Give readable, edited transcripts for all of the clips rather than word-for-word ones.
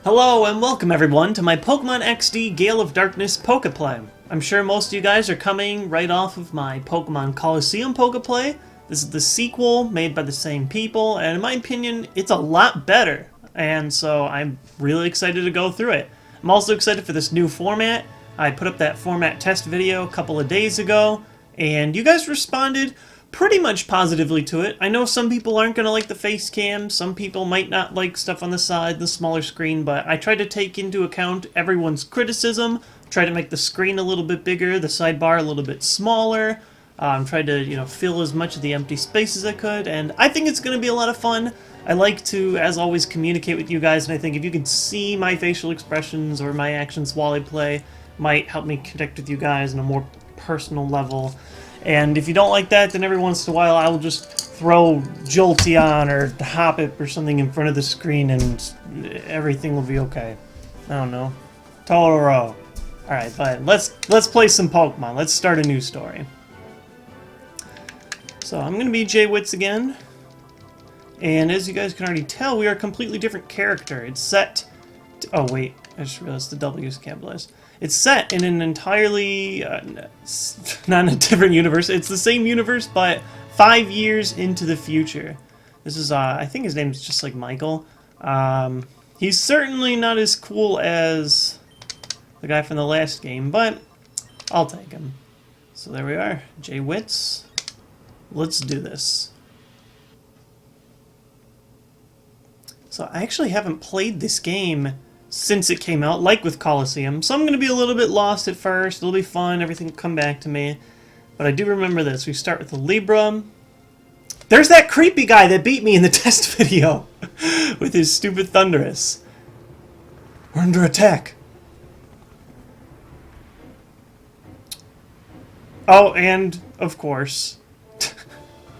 Hello and welcome everyone to my Pokemon XD Gale of Darkness PokéPlay. I'm sure most of you guys are coming right off of my Pokemon Colosseum PokéPlay. This is the sequel made by the same people, and in my opinion, it's a lot better. And so I'm really excited to go through it. I'm also excited for this new format. I put up that format test video a couple of days ago, and you guys responded pretty much positively to it. I know some people aren't going to like the face cam, some people might not like stuff on the side, the smaller screen, but I tried to take into account everyone's criticism, try to make the screen a little bit bigger, the sidebar a little bit smaller, tried to, fill as much of the empty space as I could, and I think it's going to be a lot of fun. I like to, as always, communicate with you guys, and I think if you can see my facial expressions or my actions while I play, might help me connect with you guys on a more personal level. And if you don't like that, then every once in a while I will just throw Jolteon or Hoppip or something in front of the screen and everything will be okay. I don't know. Totoro. Alright, but let's play some Pokemon. Let's start a new story. So I'm going to be TheJWittz again. And as you guys can already tell, we are a completely different character. It's set... oh wait, I just realized the W is capitalized. It's set in an entirely, not a different universe, it's the same universe, but 5 years into the future. This is, I think his name's just like Michael. He's certainly not as cool as the guy from the last game, but I'll take him. So there we are, TheJWittz. Let's do this. So I actually haven't played this game since it came out, like with Colosseum, so I'm going to be a little bit lost at first. It'll be fun, everything will come back to me. But I do remember this. We start with the Libra. There's that creepy guy that beat me in the test video with his stupid Thundurus. We're under attack. Oh, and, of course,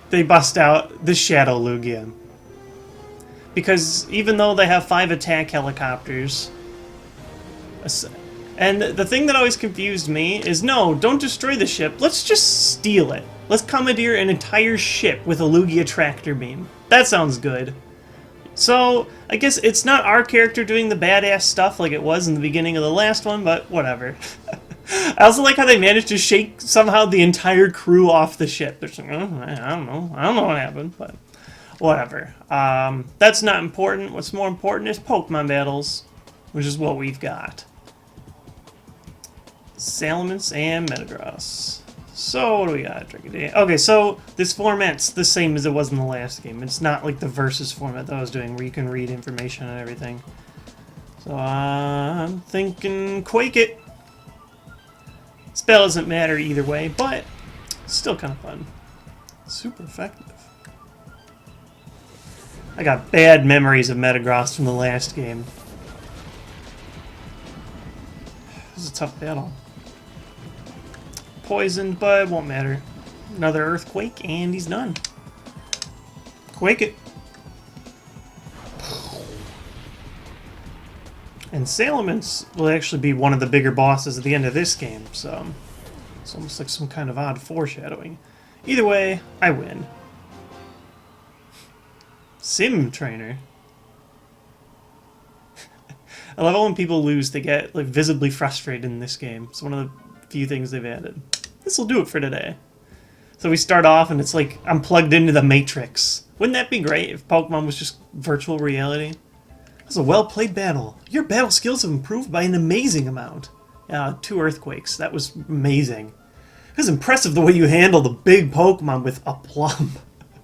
they bust out the Shadow Lugia. Because even though they have 5 attack helicopters, and the thing that always confused me is, no, don't destroy the ship, let's just steal it. Let's commandeer an entire ship with a Lugia tractor beam. That sounds good. So, I guess it's not our character doing the badass stuff like it was in the beginning of the last one, but whatever. I also like how they managed to shake somehow the entire crew off the ship. They're just like, oh, I don't know what happened, but... whatever. That's not important. What's more important is Pokemon battles, which is what we've got. Salamence and Metagross. So, what do we got? Okay, so this format's the same as it was in the last game. It's not like the versus format that I was doing where you can read information and everything. So, I'm thinking Quake It. Spell doesn't matter either way, but it's still kind of fun. Super effective. I got bad memories of Metagross from the last game. This is a tough battle. Poisoned, but it won't matter. Another Earthquake, and he's done. Quake it. And Salamence will actually be one of the bigger bosses at the end of this game, so it's almost like some kind of odd foreshadowing. Either way, I win. Sim Trainer. I love it when people lose, they get like visibly frustrated in this game. It's one of the few things they've added. This will do it for today. So we start off and it's like I'm plugged into the Matrix. Wouldn't that be great if Pokemon was just virtual reality? That was a well-played battle. Your battle skills have improved by an amazing amount. 2 Earthquakes. That was amazing. It was impressive the way you handled a big Pokemon with aplomb.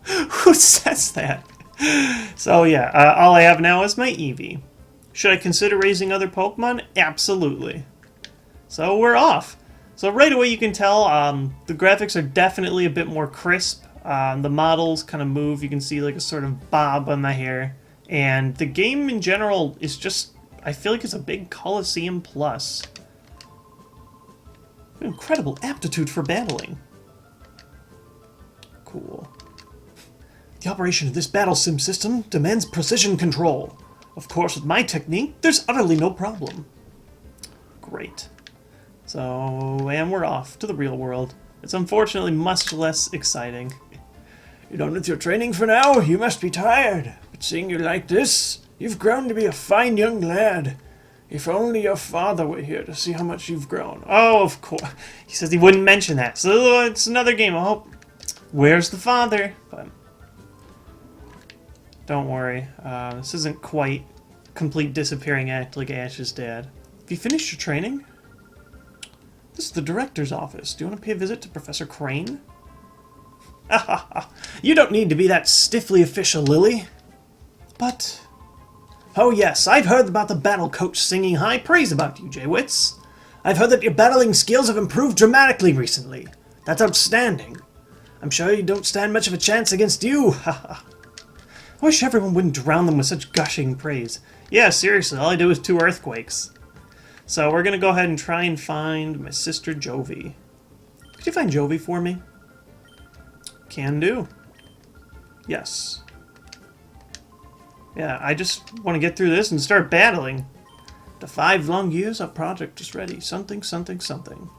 Who says that? So yeah, all I have now is my Eevee. Should I consider raising other Pokemon? Absolutely. So we're off. So right away you can tell the graphics are definitely a bit more crisp. The models kind of move. You can see like a sort of bob on the hair. And the game in general is just, I feel like it's a big Colosseum plus. Incredible aptitude for battling. Cool. The operation of this battle sim system demands precision control. Of course, with my technique, there's utterly no problem. Great. So, and we're off to the real world. It's unfortunately much less exciting. You're done with your training for now? You must be tired. But seeing you like this, You've grown to be a fine young lad. If only your father were here to see how much you've grown. Oh, of course. He says he wouldn't mention that. So it's another game. I hope. Where's the father? But don't worry. This isn't quite complete disappearing act like Ash's dad. Have you finished your training? This is the director's office. Do you want to pay a visit to Professor Crane? You don't need to be that stiffly official, Lily. But... Oh yes, I've heard about the battle coach singing high praise about you, TheJWittz. I've heard that your battling skills have improved dramatically recently. That's outstanding. I'm sure you don't stand much of a chance against you. I wish everyone wouldn't drown them with such gushing praise. Yeah, seriously, all I do is 2 earthquakes. So we're going to go ahead and try and find my sister Jovi. Could you find Jovi for me? Can do. Yes. Yeah, I just want to get through this and start battling. The 5 long years, our project is ready. Something, something, something.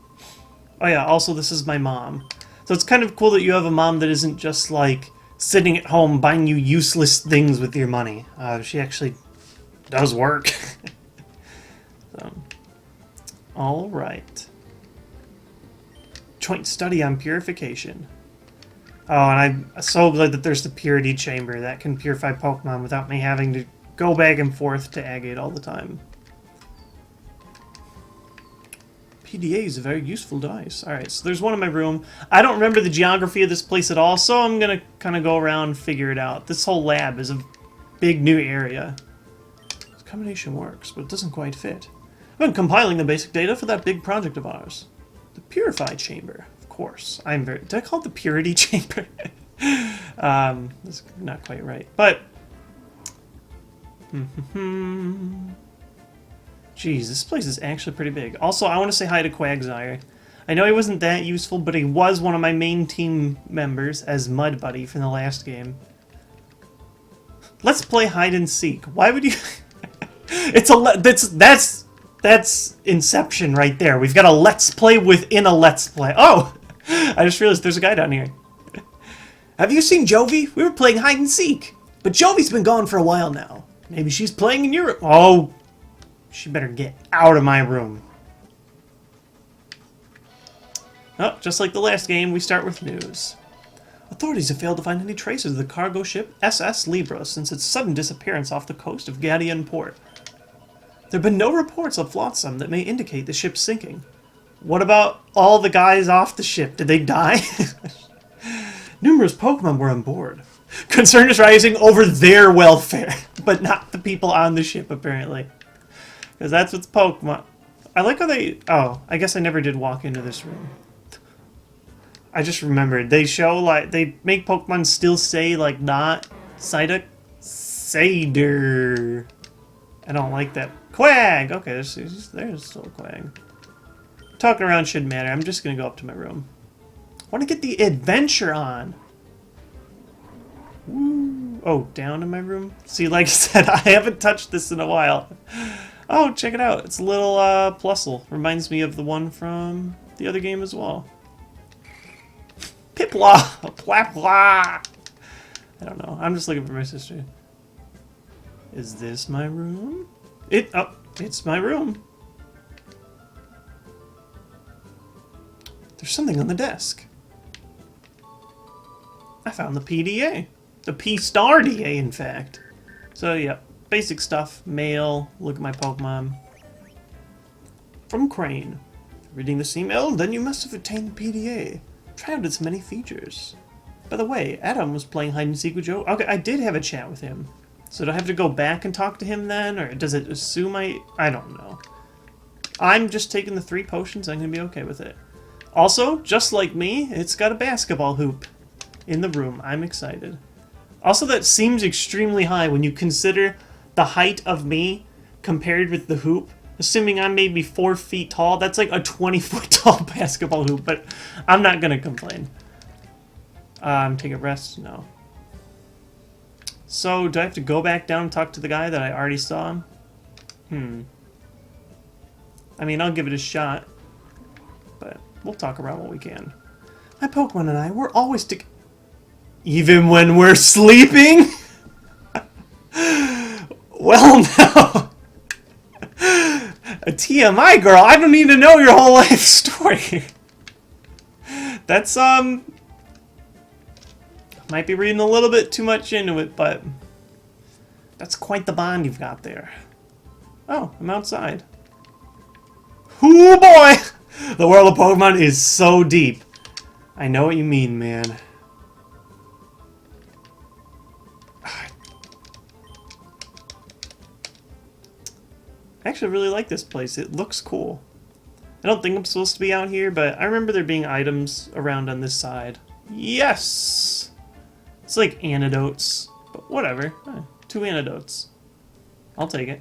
Oh yeah, also this is my mom. So it's kind of cool that you have a mom that isn't just like sitting at home buying you useless things with your money. She actually does work. So, all right. Joint study on purification. Oh, and I'm so glad that there's the purity chamber that can purify Pokemon without me having to go back and forth to Agate all the time. PDA is a very useful device. Alright, so there's one in my room. I don't remember the geography of this place at all, so I'm going to kind of go around and figure it out. This whole lab is a big new area. This combination works, but it doesn't quite fit. I've been compiling the basic data for that big project of ours. The Purify Chamber. Of course. Did I call it the Purity Chamber? That's not quite right. But... Jeez, this place is actually pretty big. Also, I want to say hi to Quagsire. I know he wasn't that useful, but he was one of my main team members as Mud Buddy from the last game. Let's play hide and seek. Why would you... That's Inception right there. We've got a let's play within a let's play. Oh! I just realized there's a guy down here. Have you seen Jovi? We were playing hide and seek. But Jovi's been gone for a while now. Maybe she's playing in Europe. Oh, she better get out of my room. Oh, just like the last game, we start with news. Authorities have failed to find any traces of the cargo ship SS Libra since its sudden disappearance off the coast of Gadian Port. There have been no reports of flotsam that may indicate the ship's sinking. What about all the guys off the ship? Did they die? Numerous Pokemon were on board. Concern is rising over their welfare, but not the people on the ship, apparently. Because that's what's Pokemon. I like how they... Oh, I guess I never did walk into this room. I just remembered. They show, like... They make Pokemon still say, like, not... Psyduck? Sader. I don't like that. Quag! Okay, there's still a Quag. Talking around shouldn't matter. I'm just going to go up to my room. I want to get the adventure on. Ooh. Oh, down in my room? See, like I said, I haven't touched this in a while. Oh, check it out. It's a little Plusle. Reminds me of the one from the other game as well. Piplup! Plapla! I don't know. I'm just looking for my sister. Is this my room? It's my room. There's something on the desk. I found the PDA. The P-Star DA, in fact. So, yeah. Basic stuff. Mail. Look at my Pokemon. From Crane. Reading this email, then you must have obtained the PDA. Try out its many features. By the way, Adam was playing hide and seek with Joe. Okay, I did have a chat with him. So do I have to go back and talk to him then? Or does it assume I don't know. I'm just taking the 3 potions. I'm going to be okay with it. Also, just like me, it's got a basketball hoop in the room. I'm excited. Also, that seems extremely high when you consider the height of me compared with the hoop. Assuming I'm maybe 4 feet tall, that's like a 20-foot tall basketball hoop, but I'm not going to complain. Take a rest? No. So, do I have to go back down and talk to the guy that I already saw? I mean, I'll give it a shot. But we'll talk around what we can. My Pokemon and I, we're always together. Even when we're sleeping? Well, no. A TMI girl? I don't need to know your whole life story. That's, might be reading a little bit too much into it, but that's quite the bond you've got there. Oh, I'm outside. Ooh, boy! The world of Pokemon is so deep. I know what you mean, man. I actually really like this place. It looks cool. I don't think I'm supposed to be out here, but I remember there being items around on this side. Yes! It's like antidotes, but whatever. 2 antidotes. I'll take it.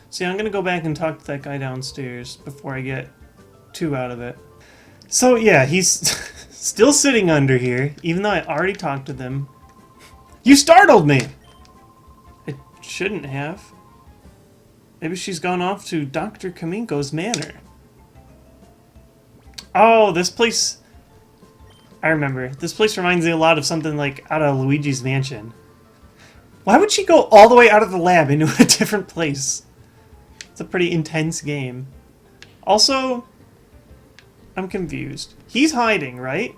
See, I'm gonna go back and talk to that guy downstairs before I get too out of it. So yeah, he's still sitting under here, even though I already talked to them. You startled me! It shouldn't have. Maybe she's gone off to Dr. Kinko's manor. Oh, this place... I remember. This place reminds me a lot of something like out of Luigi's Mansion. Why would she go all the way out of the lab into a different place? It's a pretty intense game. Also, I'm confused. He's hiding, right?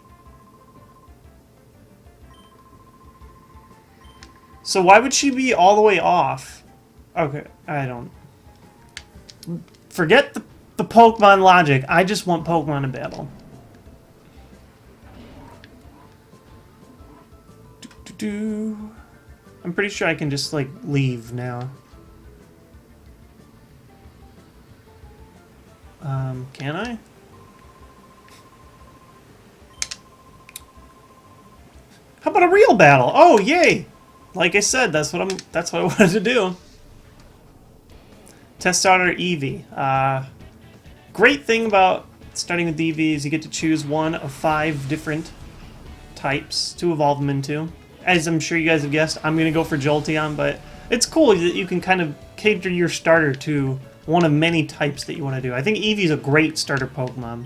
So why would she be all the way off? Okay, I don't... Forget the Pokemon logic. I just want Pokemon to battle. I'm pretty sure I can just, like, leave now. Can I? How about a real battle? Oh, yay! Like I said, that's what I wanted to do. Test out our Eevee. Great thing about starting with Eevee is you get to choose one of 5 different types to evolve them into. As I'm sure you guys have guessed, I'm gonna go for Jolteon, but it's cool that you can kind of cater your starter to one of many types that you want to do. I think Eevee's a great starter Pokemon.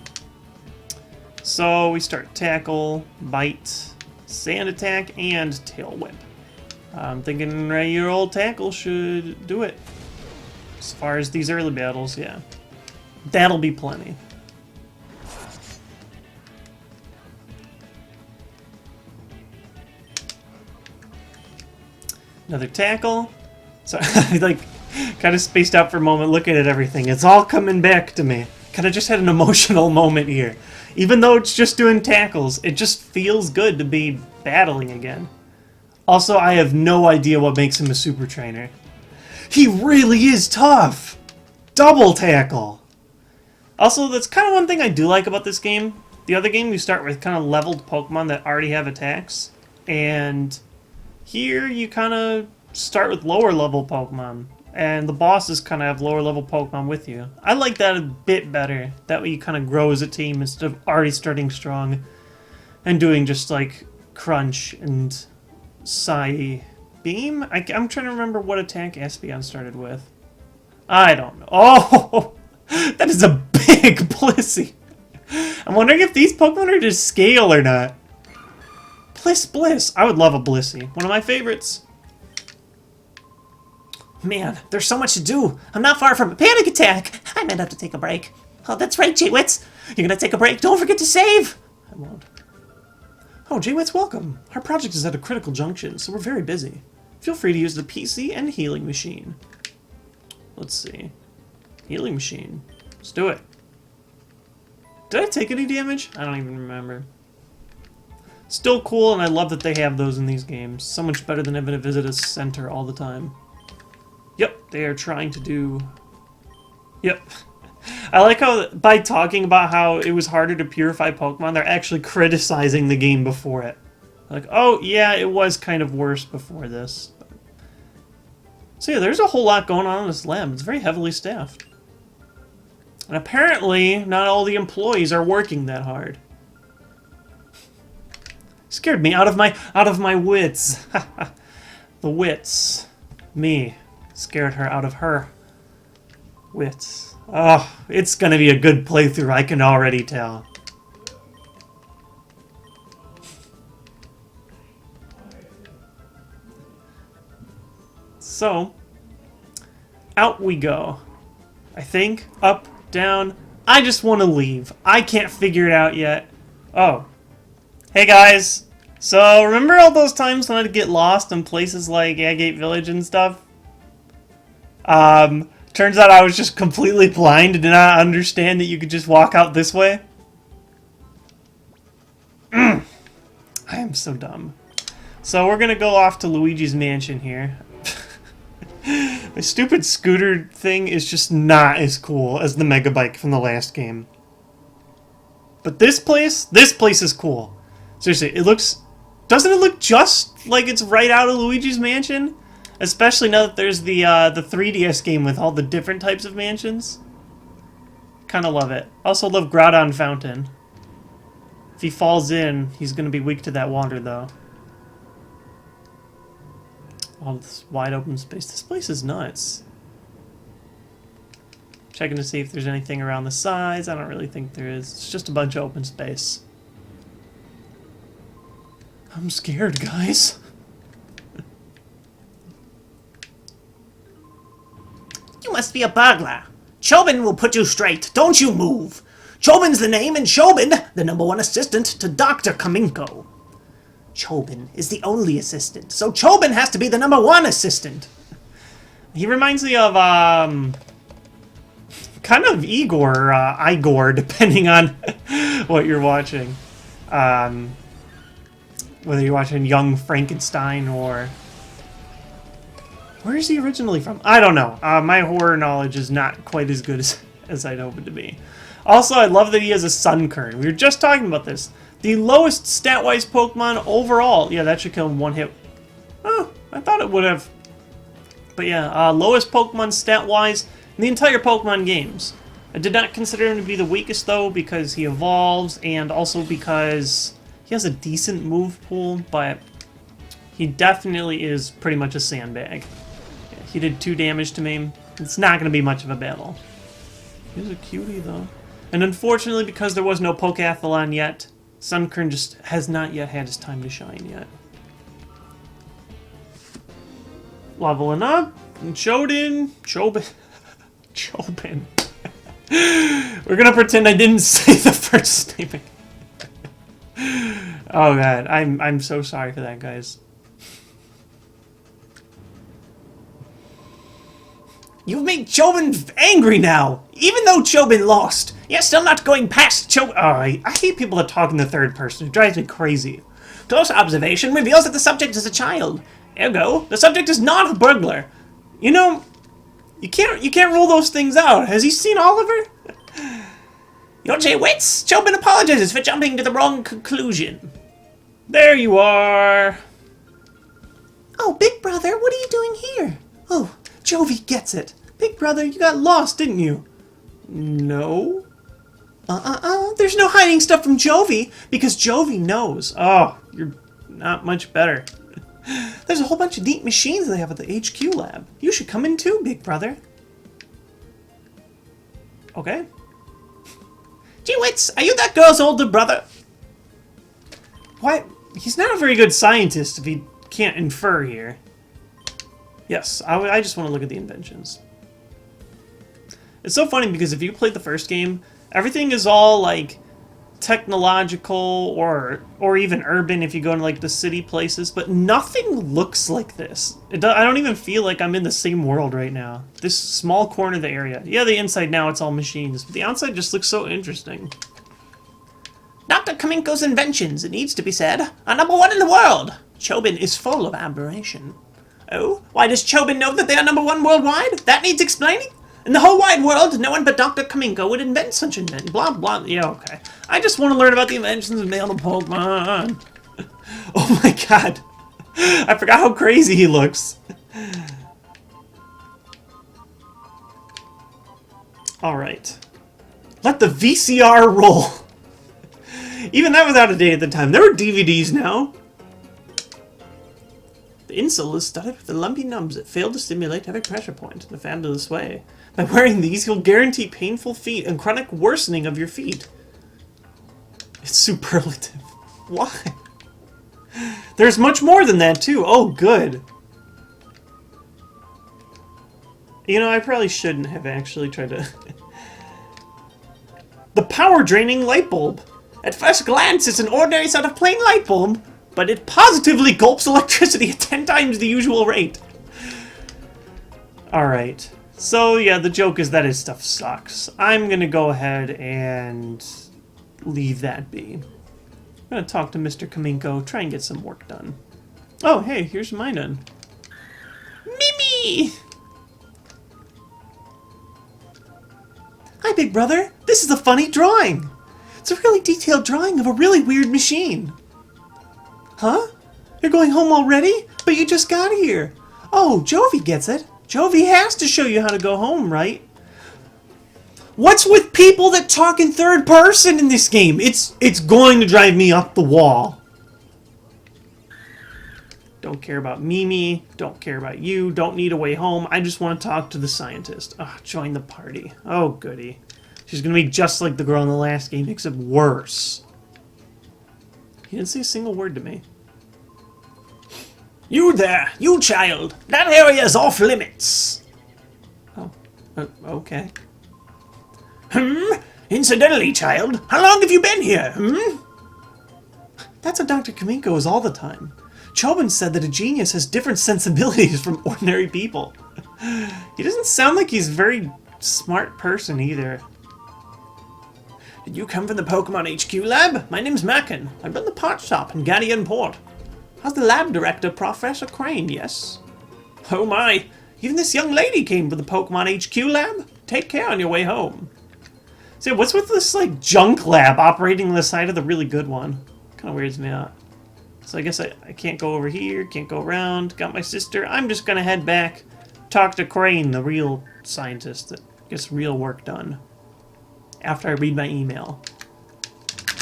So we start Tackle, Bite, Sand Attack, and Tail Whip. I'm thinking regular old Tackle should do it. As far as these early battles, yeah. That'll be plenty. Another Tackle. So I like kind of spaced out for a moment looking at everything. It's all coming back to me. Kind of just had an emotional moment here. Even though it's just doing tackles, it just feels good to be battling again. Also, I have no idea what makes him a super trainer. He really is tough! Double tackle! Also, that's kind of one thing I do like about this game. The other game, you start with kind of leveled Pokemon that already have attacks. And here, you kind of start with lower level Pokemon. And the bosses kind of have lower level Pokemon with you. I like that a bit better. That way you kind of grow as a team instead of already starting strong. And doing just like Crunch and Psy Beam? I'm trying to remember what attack Espeon started with. I don't know. Oh! That is a big Blissey! I'm wondering if these Pokemon are just scale or not. Bliss. I would love a Blissey. One of my favorites. Man, there's so much to do. I'm not far from a panic attack. I might have to take a break. Oh, that's right, TheJWittz. You're gonna take a break. Don't forget to save. I won't. Oh, TheJWittz, welcome. Our project is at a critical junction, so we're very busy. Feel free to use the PC and healing machine. Let's see. Healing machine. Let's do it. Did I take any damage? I don't even remember. Still cool, and I love that they have those in these games. So much better than having to visit a center all the time. Yep, they are trying to do... Yep. I like how, by talking about how it was harder to purify Pokemon, they're actually criticizing the game before it. Like, oh, yeah, it was kind of worse before this. So yeah, there's a whole lot going on in this lab. It's very heavily staffed. And apparently, not all the employees are working that hard. Scared me out of my wits. The wits. Me. Scared her out of her wits. Oh, it's gonna be a good playthrough, I can already tell. So, out we go. I think. Up, down. I just want to leave. I can't figure it out yet. Oh. Hey guys. So, remember all those times when I'd get lost in places like Agate Village and stuff? Turns out I was just completely blind and did not understand that you could just walk out this way. I am so dumb. So we're gonna go off to Luigi's Mansion here. My stupid scooter thing is just not as cool as the Mega Bike from the last game. But this place is cool. Seriously, doesn't it look just like it's right out of Luigi's Mansion? Especially now that there's the 3DS game with all the different types of mansions. Kinda love it. Also love Groudon Fountain. If he falls in, he's gonna be weak to that water though. All this wide open space. This place is nuts. Checking to see if there's anything around the sides. I don't really think there is. It's just a bunch of open space. I'm scared, guys. You must be a burglar. Chobin will put you straight. Don't you move. Chobin's the name, and Chobin, the #1 assistant to Dr. Kinko. Chobin is the only assistant, so Chobin has to be the #1 assistant. He reminds me of, kind of Igor, depending on what you're watching. Whether you're watching Young Frankenstein or... Where is he originally from? I don't know. My horror knowledge is not quite as good as I'd hope it to be. Also, I love that he has a Sunkern. We were just talking about this. The lowest stat-wise Pokemon overall. Yeah, that should kill him one hit. Oh, I thought it would have. But yeah, lowest Pokemon stat-wise in the entire Pokemon games. I did not consider him to be the weakest, though, because he evolves, and also because he has a decent move pool, but he definitely is pretty much a sandbag. Yeah, he did 2 damage to me. It's not going to be much of a battle. He's a cutie, though. And unfortunately, because there was no Pokeathlon yet, Sunkern just has not yet had his time to shine yet. Leveling up. And Chobin. We're gonna pretend I didn't say the first name. Oh god, I'm so sorry for that, guys. You've made Chobin angry now, even though Chobin lost. You're still not going past Chobin. Oh, I hate people that talk in the third person. It drives me crazy. Close observation reveals that the subject is a child. Ergo, the subject is not a burglar. You know, you can't rule those things out. Has he seen Oliver? Your TheJWittz. Chobin apologizes for jumping to the wrong conclusion. There you are. Oh, Big Brother, what are you doing here? Oh, Jovi gets it. Big Brother, you got lost, didn't you? No. There's no hiding stuff from Jovi, because Jovi knows. Oh, you're not much better. There's a whole bunch of neat machines they have at the HQ lab. You should come in too, Big Brother. Okay. TheJWittz, are you that girl's older brother? Why? He's not a very good scientist if he can't infer here. Yes, I just want to look at the inventions. It's so funny because if you played the first game, everything is all like technological or even urban if you go into like the city places, but nothing looks like this. I don't even feel like I'm in the same world right now. This small corner of the area. Yeah, the inside now it's all machines, but the outside just looks so interesting. Dr. Kinko's inventions, it needs to be said, are #1 in the world. Chobin is full of aberration. Oh, why does Chobin know that they are #1 worldwide? That needs explaining? In the whole wide world, no one but Dr. Kinko would invent such invention. Blah, blah. Yeah, okay. I just want to learn about the inventions of male Pokemon. Oh my god. I forgot how crazy he looks. Alright. Let the VCR roll. Even that was out of date at the time. There were DVDs now. The insole is studded with the lumpy nubs that fail to stimulate every pressure point in a fabulous way. By wearing these, you'll guarantee painful feet and chronic worsening of your feet. It's superlative. Why? There's much more than that, too. Oh, good. You know, I probably shouldn't have actually tried to... The power-draining light bulb. At first glance, it's an ordinary sort of plain light bulb, but it positively gulps electricity at 10 times the usual rate. Alright. So, yeah, the joke is that his stuff sucks. I'm gonna go ahead and leave that be. I'm gonna talk to Mr. Kinko, try and get some work done. Oh, hey, here's mine done. Mimi! Hi, big brother. This is a funny drawing. It's a really detailed drawing of a really weird machine. Huh? You're going home already? But you just got here. Oh, Jovi gets it. Jovi has to show you how to go home, right? What's with people that talk in third person in this game? It's going to drive me up the wall. Don't care about Mimi. Don't care about you. Don't need a way home. I just want to talk to the scientist. Ugh, join the party. Oh, goody. She's going to be just like the girl in the last game, except worse. He didn't say a single word to me. You there, you child. That area's off limits. Oh, okay. Incidentally, child, how long have you been here, That's what Dr. Kinko is all the time. Chobin said that a genius has different sensibilities from ordinary people. He doesn't sound like he's a very smart person either. Did you come from the Pokemon HQ lab? My name's Mackin. I run the pot shop in Guardian Port. How's the lab director, Professor Crane, yes? Oh my, even this young lady came from the Pokemon HQ lab? Take care on your way home. So what's with this, like, junk lab operating on the side of the really good one? Kind of weirds me out. So I guess I can't go over here, can't go around. Got my sister. I'm just gonna head back, talk to Crane, the real scientist that gets real work done. After I read my email.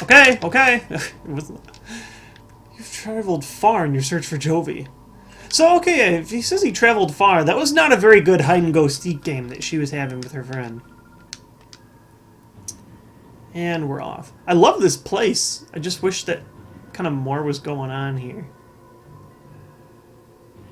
Okay, okay. You've traveled far in your search for Jovi. So, okay, if he says he traveled far, that was not a very good hide-and-go-seek game that she was having with her friend. And we're off. I love this place. I just wish that kind of more was going on here.